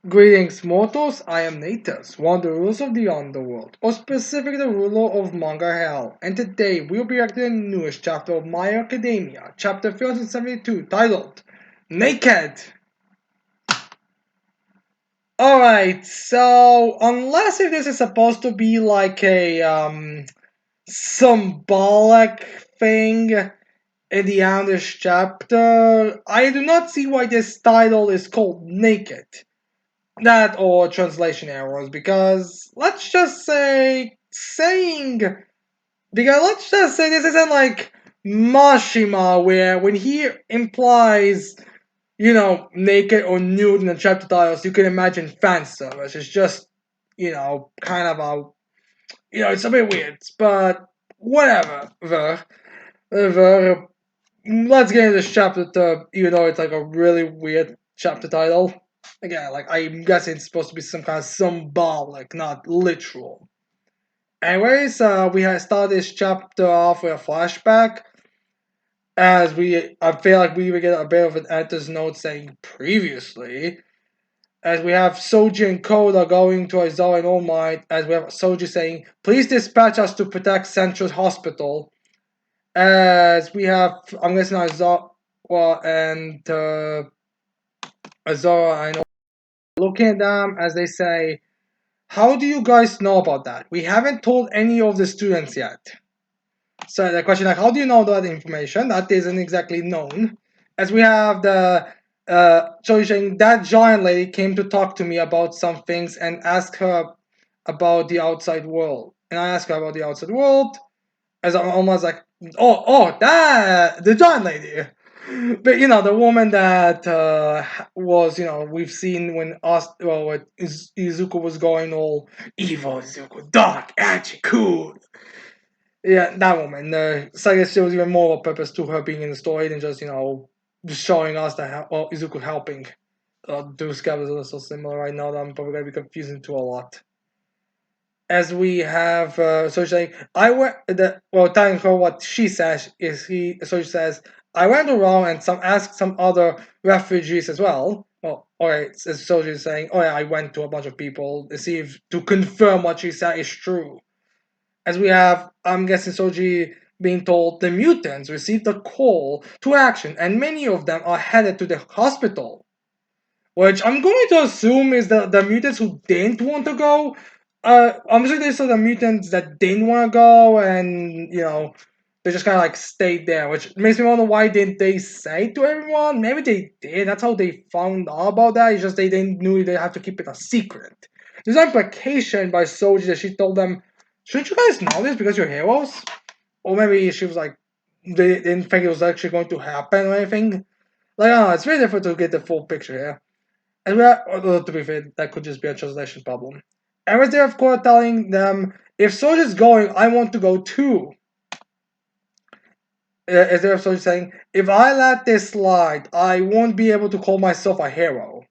Greetings, mortals. I am Natus, one of the rulers of the underworld, or specifically the ruler of Manga Hell, and today we'll be reacting to the newest chapter of My Hero Academia, chapter 372, titled Naked. Alright, so unless if this is supposed to be like a symbolic thing in the end of this chapter, I do not see why this title is called Naked. That or translation errors, because let's just say this isn't like Mashima, where when he implies naked or nude in the chapter titles, you can imagine fan service. It's just kind of it's a bit weird, but whatever. Let's get into this chapter, even though it's like a really weird chapter title. Again, like I'm guessing it's supposed to be some kind of symbolic, not literal. Anyways, we have started this chapter off with a flashback, as I feel like we would get a bit of an editor's note saying previously, as we have Soji and Koda going to Aizawa and All Might, as we have Soji saying, "Please dispatch us to protect Central Hospital." As we have, I'm guessing Aizawa and Azora and looking at them as they say, "How do you guys know about that? We haven't told any of the students yet." So the question like, how do you know that information? That isn't exactly known. As we have the so you're saying that giant lady came to talk to me about some things and ask her about the outside world. And I asked her about the outside world as I'm almost like, that the giant lady. But the woman that was we've seen when when Izuku was going all evil, Izuku, dark, edgy, cool. Yeah, that woman. So I guess there was even more of a purpose to her being in the story than just just showing us that Izuku helping. Two scavengers are so similar right now that I'm probably gonna be confusing to a lot. As we have so she's like I went telling her what she says is he so she says I went around and asked some other refugees as well. Well, alright, so she's saying, oh yeah, I went to a bunch of people to see if to confirm what she said is true. As we have, I'm guessing Soji being told the mutants received a call to action and many of them are headed to the hospital. Which I'm going to assume is the mutants who didn't want to go. I'm sure there's the mutants that didn't want to go, and they just kind of like stayed there, which makes me wonder why didn't they say to everyone? Maybe they did. That's how they found out about that. It's just they didn't knew they have to keep it a secret. There's an implication by Soji that she told them, "Shouldn't you guys know this because you're heroes?" Or maybe she was like, they didn't think it was actually going to happen or anything. Like, I don't know. It's very difficult to get the full picture here. And although to be fair, that could just be a translation problem. And was there, of course, telling them, if Soldier's going, I want to go too. Is there Soldier saying, if I let this slide, I won't be able to call myself a hero.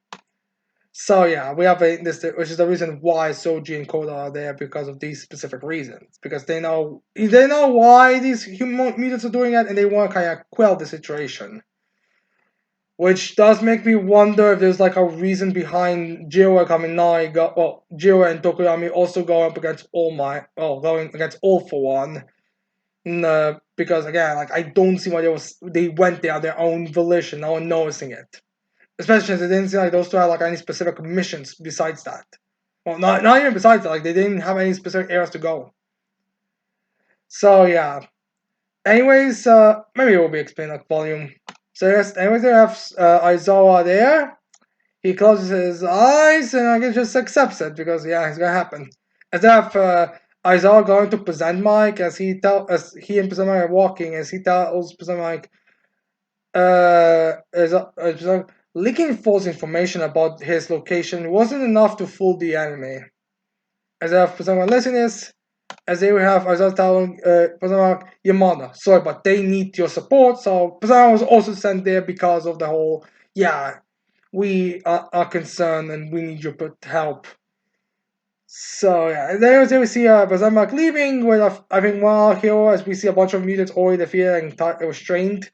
So yeah, we have this, which is the reason why Soji and Koda are there because of these specific reasons. Because they know why these mutants are doing it, and they want to kind of quell the situation. Which does make me wonder if there's like a reason behind Jiro Kaminari Jiro and Tokoyami also going up against going against All for One. Because again, like I don't see why they went there on their own volition, no one noticing it. Especially since it didn't seem like those two had like any specific missions besides that. Well, not even besides that, like they didn't have any specific areas to go. So yeah. Anyways, maybe it will be explained like volume. So yes, anyways, they have Aizawa there. He closes his eyes and I guess just accepts it because yeah, it's gonna happen. As if Aizawa going to present Mike as he and present Mike are walking as he tells present Mike leaking false information about his location wasn't enough to fool the enemy. As if present Mike listeners, as they will have Aizawa telling present Mike, Yamada, sorry, but they need your support. So present was also sent there because of the whole yeah, we are concerned and we need your help. So yeah, and then we see Bazamak leaving with I think one hero as we see a bunch of mutants already defeated and restrained.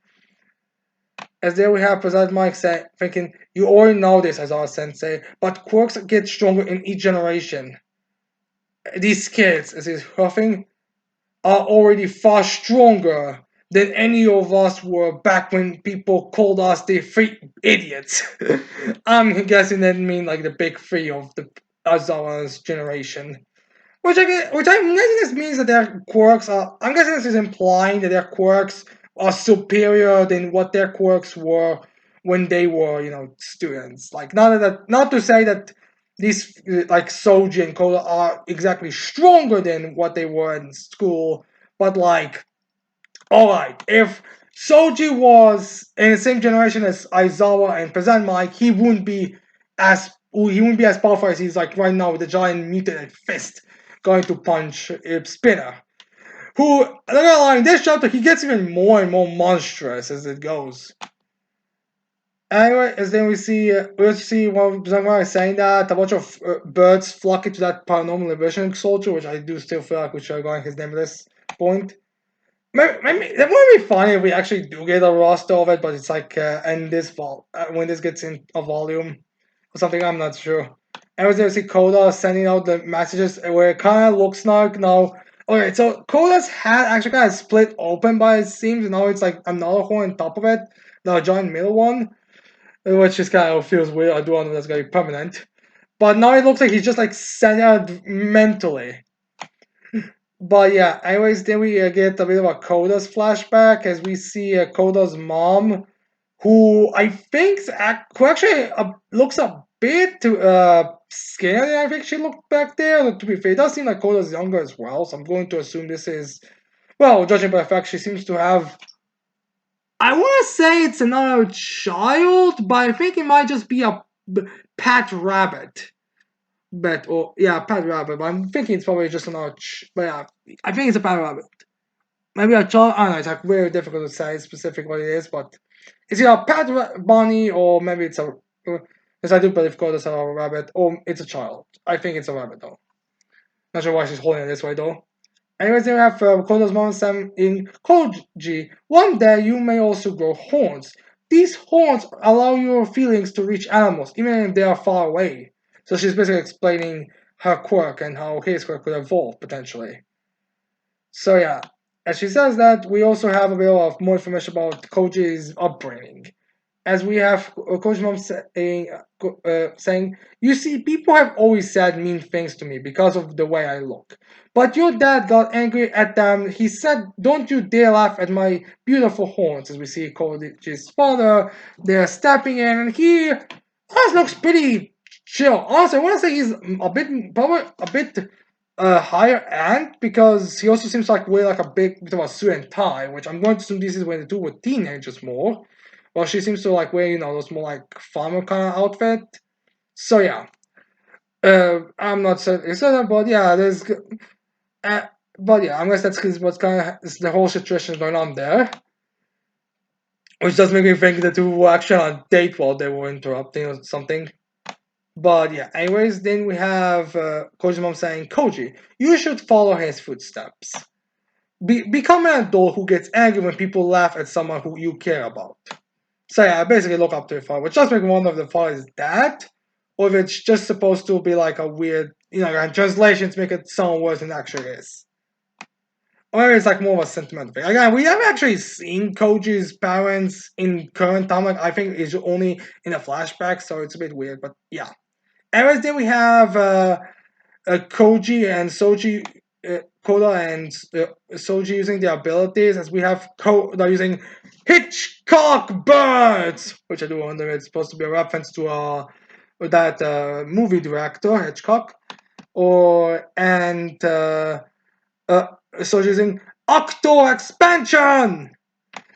As there we have President Mike thinking, you already know this as our sensei, but quirks get stronger in each generation. These kids, as he's huffing, are already far stronger than any of us were back when people called us the three idiots. I'm guessing that mean like the big three of the Azawa's generation. I'm guessing this means that their quirks are. I'm guessing this is implying that their quirks are superior than what their quirks were when they were, students. Like not to say that these like Soji and Koda are exactly stronger than what they were in school, but like, all right, if Soji was in the same generation as Aizawa and Present Mike, he wouldn't be as powerful as he's like right now with the giant mutated fist going to punch Spinner. Who, I'm not gonna lie, in this chapter he gets even more and more monstrous as it goes. Anyway, as then we see one Zangar saying that a bunch of birds flock into that paranormal liberation soldier, which I do still feel like we should have gotten his name at this point. Maybe that would be funny if we actually do get a roster of it, but it's like in this when this gets in a volume or something. I'm not sure. I was there to see Koda sending out the messages where it kind of looks like now. Okay, so Koda's hat actually kind of split open by it seems. Now it's like another hole on top of it, the giant middle one, which just kind of feels weird. I do wonder if that's gonna be permanent. But now it looks like he's just like sent out mentally. But yeah, anyways, then we get a bit of a Koda's flashback as we see Koda's mom, who I think who actually looks a bit scary than I think she looked back there. To be fair, it does seem like Koda's younger as well, so I'm going to assume this is, well, judging by the fact she seems to have. I want to say it's another child, but I think it might just be a pet rabbit. But or yeah, pet rabbit. But I'm thinking it's probably just an arch. But yeah, I think it's a pet rabbit. Maybe a child. I don't know. It's like very difficult to say specific what it is, but it's either a pet bunny or maybe it's a. Because I do believe God is a rabbit, or it's a child. I think it's a rabbit though. Not sure why she's holding it this way though. Anyways, then we have Koda's mom saying in Koji, one day you may also grow horns. These horns allow your feelings to reach animals, even if they are far away. So she's basically explaining her quirk and how his quirk could evolve potentially. So yeah, as she says that, we also have a bit of more information about Koji's upbringing. As we have Coach Mom saying, you see, people have always said mean things to me because of the way I look. But your dad got angry at them. He said, don't you dare laugh at my beautiful horns. As we see Koji's father, they're stepping in, and he honestly looks pretty chill. Honestly, I want to say he's probably a bit higher end because he also seems like wear like a bit of a suit and tie, which I'm going to assume this is when they do with teenagers more. Well, she seems to like wear, those more like farmer kind of outfit. So yeah, I'm not certain, but yeah, uh, but yeah, I guess that's what's kind of is the whole situation going on there, which does make me think the two were actually on a date while they were interrupting or something. But yeah, anyways, then we have Koji's mom saying, Koji, you should follow his footsteps. Become an adult who gets angry when people laugh at someone who you care about. So yeah, I basically look up to your father, which does make me wonder if the father is that, or if it's just supposed to be like a weird, and translations make it sound worse than it actually is. Or maybe it's like more of a sentimental thing. Again, we haven't actually seen Koji's parents in current time. Like I think it's only in a flashback, so it's a bit weird. But yeah. Anyways, then we have Koji and Soji, Koda and Soji using their abilities, as we have Koda using Hitchcock birds, which I do wonder if it's supposed to be a reference to that movie director Hitchcock, and Soji using Octo expansion.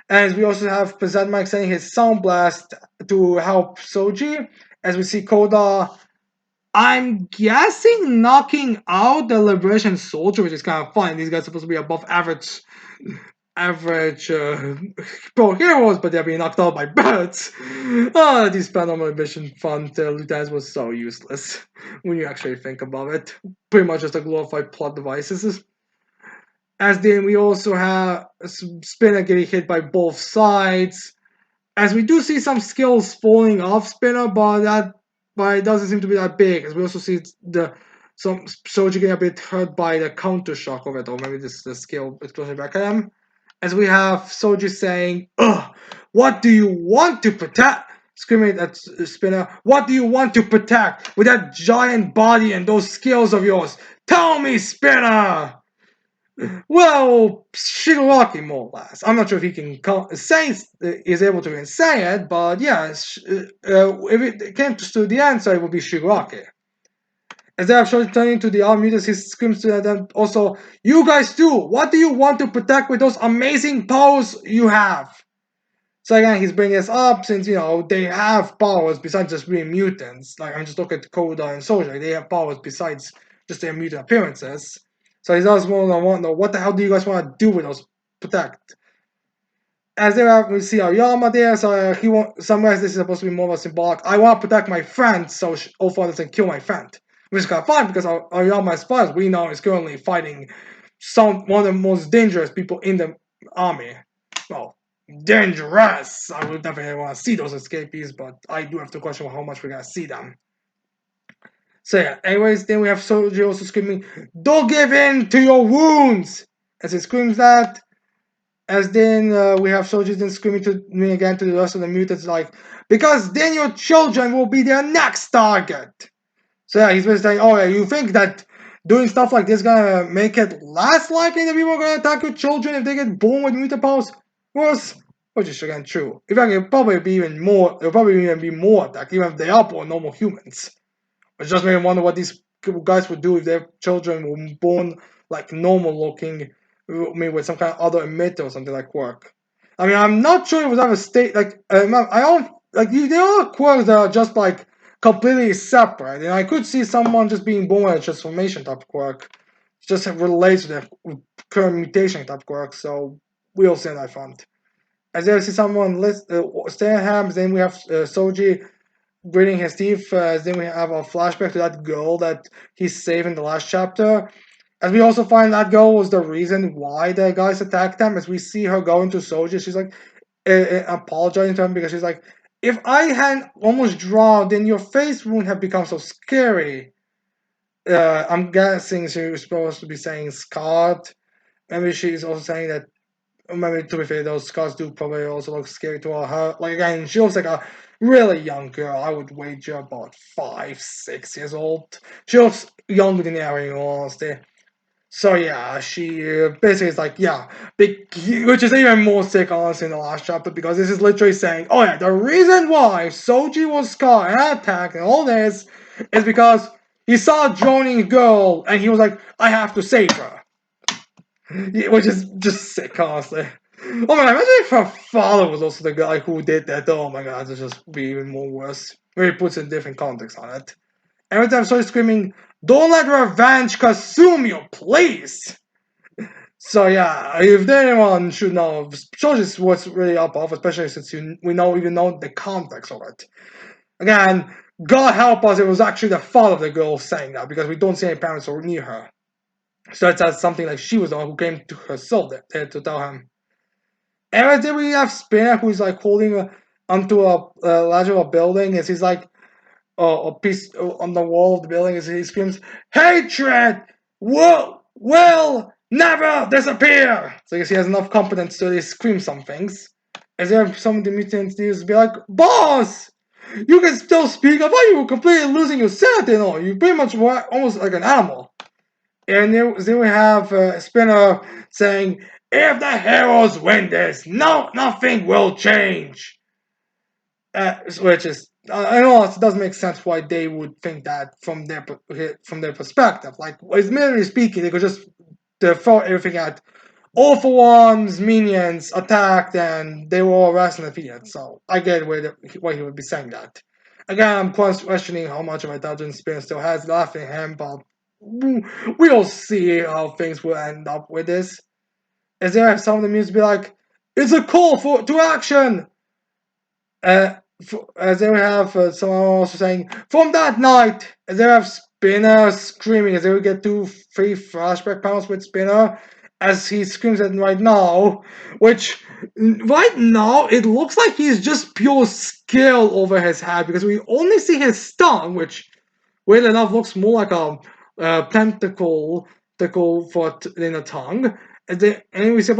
And we also have Pazad Mike sending his sound blast to help Soji, as we see Koda, I'm guessing, knocking out the Liberation Soldier, which is kind of fun. These guys are supposed to be above average pro heroes, but they're being knocked out by birds. These Paranormal Mission Fund lieutenants was so useless when you actually think about it. Pretty much just a glorified plot devices. As then we also have Spinner getting hit by both sides. As we do see some skills falling off Spinner, but it doesn't seem to be that big. As we also see some soldier getting a bit hurt by the counter shock of it, or maybe this is the skill explosion back at him. As we have soldiers saying, "Ugh, what do you want to protect?" Screaming at Spinner, "What do you want to protect with that giant body and those skills of yours? Tell me, Spinner!" Well, Shigaraki, more or less. I'm not sure if he can say is able to even say it, but yeah, if it came to the answer, it would be Shigaraki. As they have shown turning to the all mutants, he screams to them also, "You guys too! What do you want to protect with those amazing powers you have?" So again, he's bringing this up since, they have powers besides just being mutants. Like, I'm just looking at Koda and Soldier. They have powers besides just their mutant appearances. So he does want to know, what the hell do you guys want to do with those protect? As we see Aoyama there, so he some guys, this is supposed to be more of a symbolic. I want to protect my friend, so All-For doesn't kill my friend. Which is kind of fun because Aoyama, as far as we know, is currently fighting one of the most dangerous people in the army. Well, dangerous. I would definitely want to see those escapees, but I do have to question how much we're gonna see them. So yeah, anyways, then we have Soji also screaming, "Don't give in to your wounds!" As he screams that, as then we have Soji then screaming to me again to the rest of the mutants like, "Because then your children will be their next target!" So yeah, he's basically saying, "Oh yeah, you think that doing stuff like this is gonna make it less likely that people are gonna attack your children if they get born with mutant powers?" Was which is again true. In fact, it'll probably be even more. It'll probably even be more attack, even if they are born normal humans. Which just made me wonder what these guys would do if their children were born like normal looking, maybe with some kind of other emitter or something like Quark. I mean, I'm not sure it was ever state like I don't like there are Quarks that are just like completely separate, and I could see someone just being born with a transformation type Quark, just relates to their current mutation type Quark. So we'll see on that front. As there, I see someone Stanham, then we have Soji gritting his teeth. Then we have a flashback to that girl that he saved in the last chapter. As we also find that girl was the reason why the guys attacked them. As we see her going to Soji, she's like apologizing to him because she's like, "If I had almost drowned, then your face wouldn't have become so scary." I'm guessing she was supposed to be saying scarred. Maybe she's also saying that. Maybe to be fair, those scars do probably also look scary to her. Like again, she looks like a really young girl. I would wager about 5, 6 years old. She looks younger than Aaron, in all honesty. So yeah, she basically is like, yeah, which is even more sick, honestly, in the last chapter because this is literally saying, oh yeah, the reason why Soji was scarred and attacked and all this is because he saw a droning girl and he was like, I have to save her. Yeah, which is just sick, honestly. Oh my god, imagine if her father was also the guy who did that. Oh my god, it's just be even more worse. Where he puts a different context on it. Every time I screaming, "Don't let revenge consume you, please!" So yeah, if anyone should know, shows us what's really up off, especially since we even know the context of it. Again, God help us, it was actually the father of the girl saying that because we don't see any parents near her. So it's as something like she was the one who came to herself there to tell him. And then we have Spinner who's like holding onto a ledge of a building as he's like a piece on the wall of the building as he screams, "Hatred will never disappear!" So I guess he has enough competence to scream some things. As if some of the mutants needs to be like, "Boss! You can still speak. I thought you were completely losing your sanity and all. You pretty much were almost like an animal." And then we have Spinner saying, "If the heroes win this, nothing will change." Which is, I know it doesn't make sense why they would think that from their perspective. Like, admittedly speaking, they could just throw everything at All For One's minions attacked and they were all arrested and defeated. So I get why he would be saying that. Again, I'm questioning how much of intelligence Spinner still has left in him, but we'll see how things will end up with this. As there some of the music be like, "It's a call to action!" Uh, as they have someone also saying, "From that night," as they have Spinner screaming, as they would get 2, 3 flashback panels with Spinner, as he screams at him right now, which right now it looks like he's just pure skill over his head because we only see his tongue, which weirdly enough looks more like a tentacle for in a tongue. And we see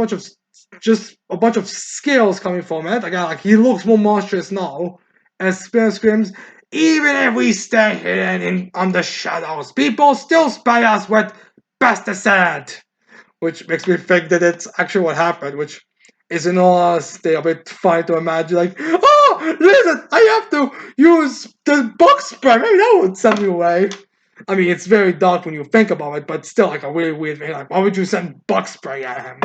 just a bunch of scales coming from it. Again, like he looks more monstrous now. As Spinner screams, even if we stay hidden on the shadows, people still spray us with pesticide. Which makes me think that it's actually what happened, which is in all honesty a bit funny to imagine. Like, oh, listen, I have to use the bug spray. Maybe that would send me away. I mean, it's very dark when you think about it, but still, like a really weird thing. Like, why would you send bug spray at him?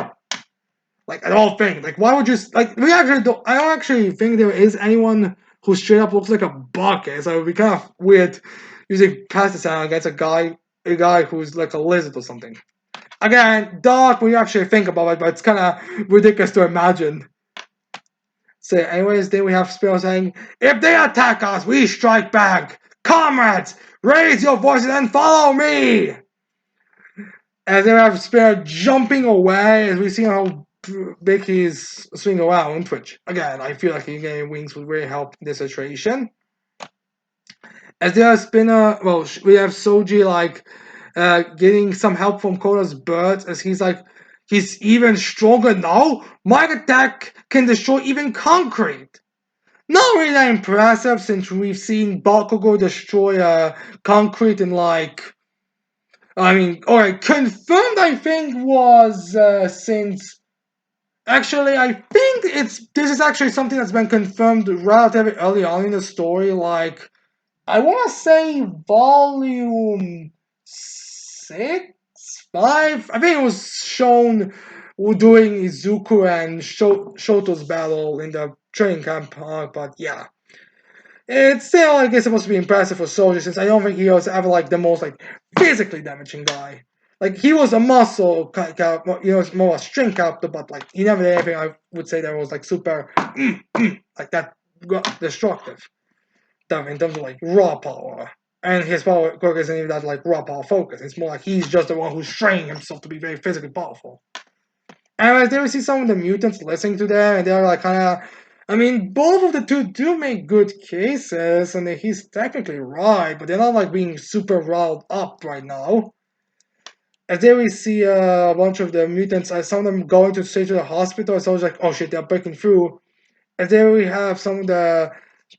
Like, at all thing. Like, why would you like? We actually don't. I don't actually think there is anyone who straight up looks like a bug. So it would be kind of weird using pesticide against a guy who's like a lizard or something. Again, dark when you actually think about it, but it's kind of ridiculous to imagine. So, anyways, then we have Spinner saying, "If they attack us, we strike back. Comrades, raise your voices and follow me!" As then we have Spinner jumping away as we see how big he's swinging around, which, again, I feel like getting wings would really help in this situation. As they have Spinner, well, we have Soji, like, getting some help from Koda's birds as he's even stronger now. My attack can destroy even concrete. Not really that impressive since we've seen Bakugo destroy concrete in alright, confirmed I think was since actually I think this is actually something that's been confirmed relatively early on in the story, like I want to say volume 6, 5. I think it was shown doing Izuku and Shoto's battle in the training camp, but yeah. It's still, I guess, supposed to be impressive for Soldier since I don't think he was ever like the most like physically damaging guy. Like he was a muscle character, more a string character, but like he never did anything I would say that was like super like that destructive them in terms of like raw power. And his power quirk isn't even that like raw power focus. It's more like he's just the one who's training himself to be very physically powerful. Anyways, then we see some of the mutants listening to them, and they're like kind of. I mean, both of the two do make good cases, and he's technically right, but they're not like being super riled up right now. As there we see a bunch of the mutants, some of them going to straight to the hospital, so I was like, oh shit, they're breaking through. And there we have some of the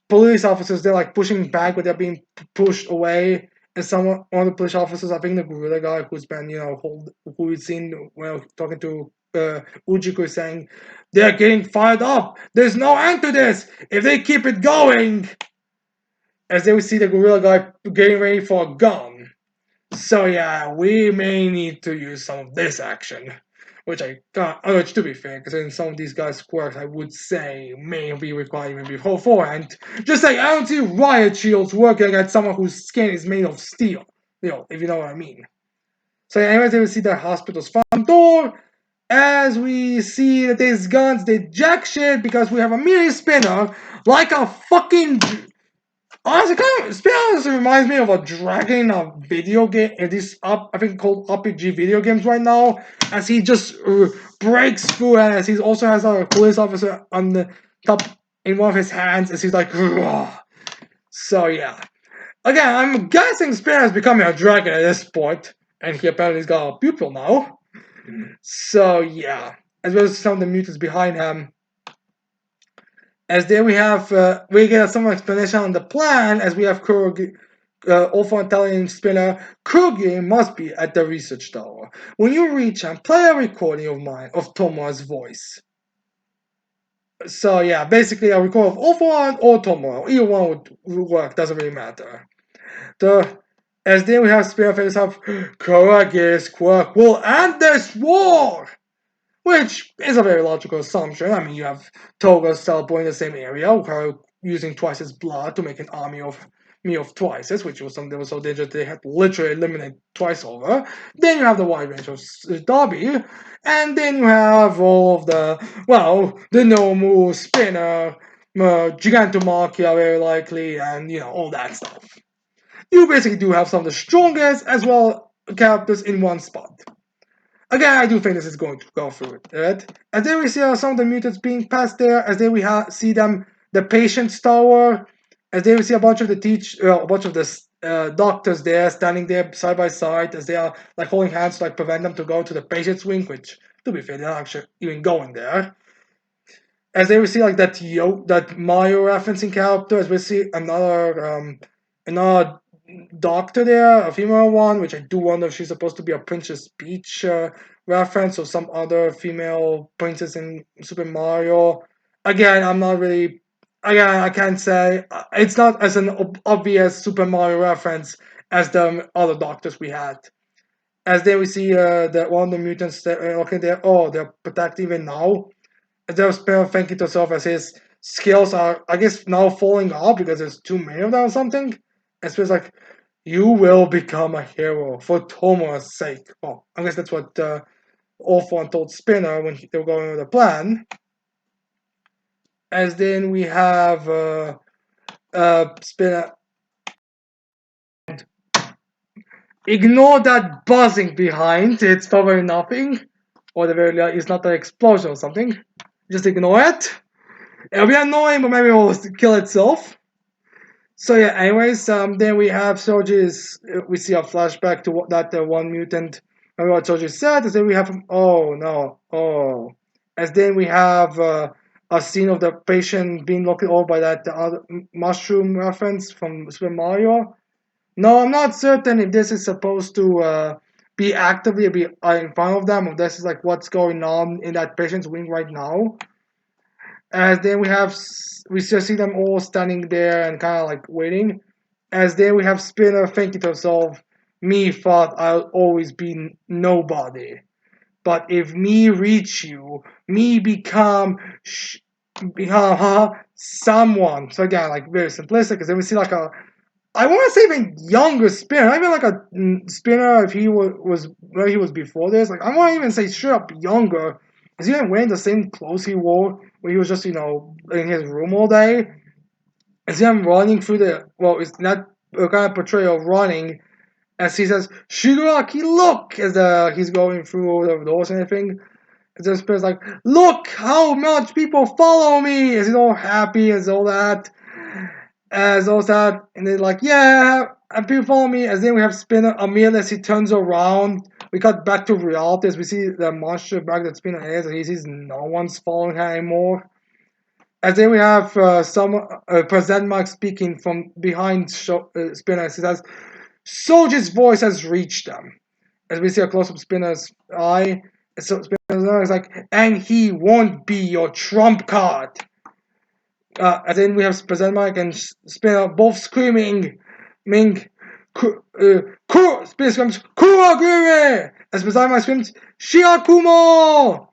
police officers, they're like pushing back, but they're being pushed away. And one of the police officers, I think the gorilla guy who's been, who we've seen when talking to Ujiko, is saying, they're getting fired up. There's no end to this. If they keep it going. As they would see the gorilla guy getting ready for a gun. So yeah, we may need to use some of this action. Which which to be fair, because in some of these guys' quirks, I would say may be required even beforehand. Just like I don't see riot shields working against someone whose skin is made of steel. If you know what I mean. So anyways, we see the hospital's front door. As we see that these guns, they jack shit because we have a mini spinner like a fucking. Honestly, honestly reminds me of a dragon in a video game. It is I think called RPG video games right now. As he just breaks through, and as he also has a police officer on the top in one of his hands, as he's like, "Ugh." So yeah. Again, I'm guessing Spear is becoming a dragon at this point, and he apparently's got a pupil now. So yeah, as well as some of the mutants behind him. As there we get some explanation on the plan, as we have Kurogi, also telling Spinner, Kurogi must be at the research tower. When you reach him, play a recording of mine, of Tomo's voice. So yeah, basically a recording of Ofon or Tomo. Either one would work, doesn't really matter. As then we have Spinner face off, Kurogi's quirk will end this war! Which is a very logical assumption. I mean, you have Toga's teleporting the same area, her using twice his blood to make an army of twices, which was something that was so dangerous they had to literally eliminate twice over. Then you have the wide range of Derby, and then you have all of the Nomu, Spinner, Gigantomachia very likely, and all that stuff. You basically do have some of the strongest as well characters in one spot. Again, I do think this is going to go through it, right? And then we see some of the mutants being passed there, as then we see them, the patient's tower, as then we see a bunch of the doctors there, standing there side by side, as they are like holding hands to like prevent them to go to the patient's wing, which, to be fair, they're not actually even going there. As then we see like that Mario referencing character, as we see another doctor there, a female one, which I do wonder if she's supposed to be a Princess Peach reference or some other female princess in Super Mario. Again, I'm not really. Again, I can't say it's not as an obvious Super Mario reference as the other doctors we had. As then we see that one of the mutants that looking there. Oh, they're protective even now. There's Sparrow thinking to himself as his skills are, I guess, now falling off because there's too many of them or something. And Spear's like, you will become a hero for Tomo's sake. Well, I guess that's what All For One told Spinner when they were going over the plan. As then we have Spinner. Ignore that buzzing behind. It's probably nothing. Or the very least, it's not an explosion or something. Just ignore it. It'll be annoying, but maybe it will kill itself. So yeah, anyways, then we have Soji's, we see a flashback to what that one mutant, remember what Soji said, and then we have, as then we have a scene of the patient being looked over by that other mushroom reference from Super Mario. No, I'm not certain if this is supposed to be actively be in front of them, or this is like what's going on in that patient's wing right now. As then we just see them all standing there and kind of like waiting. As then we have Spinner thinking to himself, "Me thought I'll always be nobody, but if me reach you, me become someone." So again, like very simplistic. Because then we see like a, I want to say even younger Spinner, not even like a Spinner if he was where he was before this. Like I want to even say straight up younger. Is he even wearing the same clothes he wore when he was just, in his room all day? Is he running through the, well, it's not a kind of portrayal of running, as he says, Shigaraki, look! As he's going through all the doors and everything. And then Spinner's like, look how much people follow me! As he's all happy as all that. And they're like, yeah, and people follow me. As then we have Spinner immediately as he turns around. We cut back to reality as we see the monster back that Spinner is, and he sees no one's following her anymore. As then we have some Present Mark speaking from behind Spinner. He says, Soldier's voice has reached them. As we see a close up Spinner's eye, so Spinner is like, and he won't be your trump card. And then we have Present Mark and Spinner both screaming, Ming. Spinner screams, Kuragure! As Present Mark screams, Shiakumo!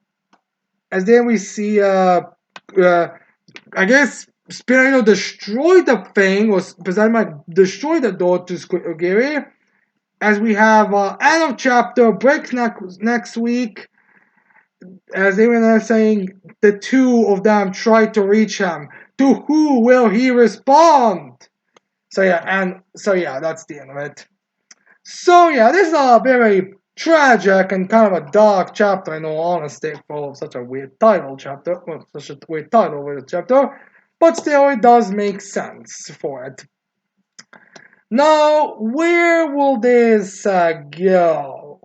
As then we see, I guess, Spinner destroyed the thing, or Present Mark destroyed the door to Kuragure. As we have end of chapter, break next week. As they were saying, the two of them tried to reach him. To who will he respond? So yeah, that's the end of it. So yeah, this is a very tragic and kind of a dark chapter, in all honesty, for such a weird title chapter. Well, such a weird title with a chapter, but still, it does make sense for it. Now, where will this go?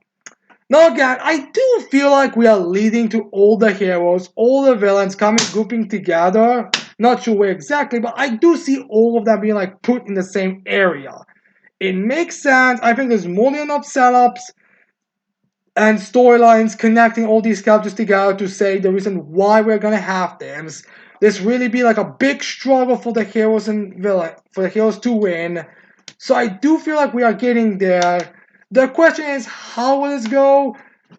Now again, I do feel like we are leading to all the heroes, all the villains grouping together. Not sure where exactly, but I do see all of them being like put in the same area. It makes sense. I think there's more than enough setups and storylines connecting all these characters together to say the reason why we're gonna have this. This really be like a big struggle for the heroes and for the heroes to win. So I do feel like we are getting there. The question is, how will this go?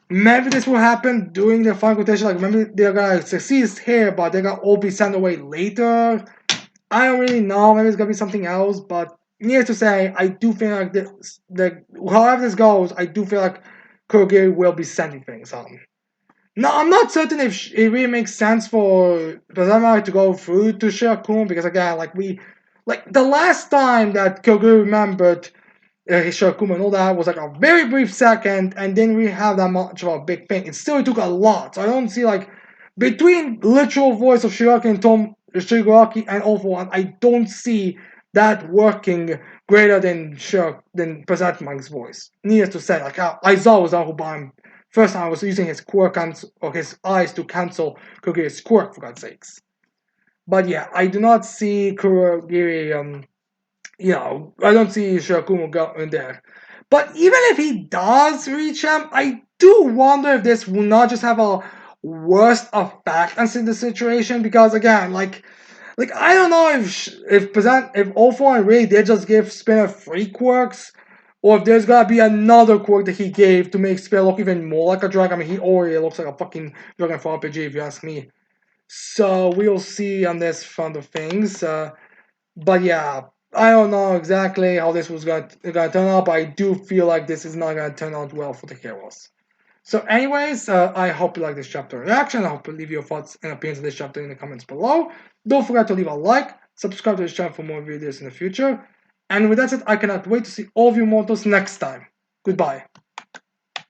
Maybe this will happen during the final quotation. Like, maybe they're gonna succeed here, but they're gonna all be sent away later. I don't really know. Maybe it's gonna be something else. But needless to say, I do feel like however this goes, I do feel like Kurogiri will be sending things on. Now, I'm not certain if it really makes sense for Bazama to go through to Shirakun, because again, like the last time that Kurogiri remembered, Shirakumo and all that was like a very brief second, and then we have that much of a big thing. It still took a lot. So I don't see like between literal voice of Shiraki and Tom Shigaraki and All For One, I don't see that working greater than Present Mike's voice. Needless to say, like Aizawa was out who first time I was using his quirk or his eyes to cancel Kurogiri's quirk, for God's sakes. But yeah, I do not see Kurogiri I don't see Shirakumo going there. But even if he does reach him, I do wonder if this will not just have a worse effect on the situation, because again, like I don't know if All-For and Ray did just give Spinner free quirks, or if there's gotta be another quirk that he gave to make Spinner look even more like a dragon. I mean, he already looks like a fucking dragon for RPG, if you ask me. So we'll see on this front of things. But yeah, I don't know exactly how this was gonna turn out, but I do feel like this is not gonna turn out well for the heroes. So, anyways, I hope you like this chapter reaction. I hope you leave your thoughts and opinions on this chapter in the comments below. Don't forget to leave a like, subscribe to this channel for more videos in the future. And with that said, I cannot wait to see all of you mortals next time. Goodbye.